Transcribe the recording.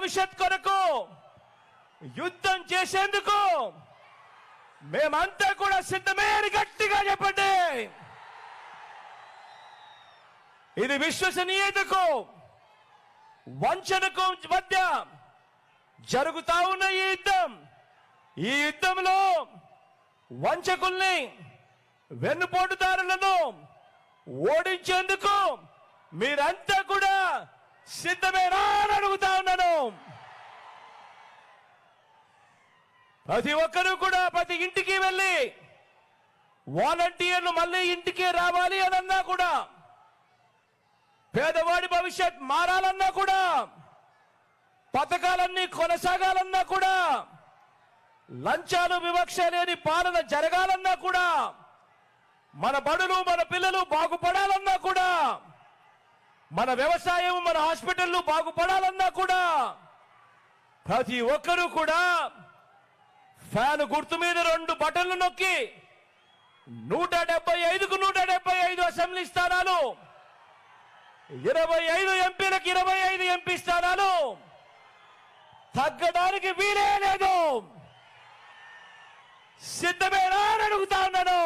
భవిష్యత్ కొరకు యుద్ధం చేసేందుకు మేమంతా కూడా సిద్ధమే అని గట్టిగా చెప్పండి. ఇది విశ్వసనీయతకు వంచనకు మధ్య జరుగుతా ఉన్న ఈ యుద్ధంలో వంచకుల్ని వెన్నుపోటుదారులను ఓడించేందుకు మీరంతా కూడా సిద్ధమేనా అని అడుగుతా ఉన్నాను. ప్రతి ఒక్కరూ కూడా ప్రతి ఇంటికి వెళ్ళి వాలంటీర్లు మళ్ళీ ఇంటికి రావాలి అనన్నా కూడా, పేదవాడి భవిష్యత్ మారాలన్నా కూడా, పథకాలన్నీ కొనసాగాలన్నా కూడా, లంచాలు వివక్ష లేని పాలన జరగాలన్నా కూడా, మన బడులు మన పిల్లలు బాగుపడాలన్నా కూడా, మన వ్యవసాయం మన హాస్పిటళ్లు బాగుపడాలన్నా కూడా ప్రతి ఒక్కరూ కూడా ఫ్యాన్ గుర్తు మీద 2 బటన్లు నొక్కి 175కు 175 అసెంబ్లీ స్థానాలు, 25 ఎంపీలకు 25 ఎంపీ స్థానాలు తగ్గడానికి వీలే లేదు. సిద్ధమేనా అని అడుగుతా ఉన్నాను.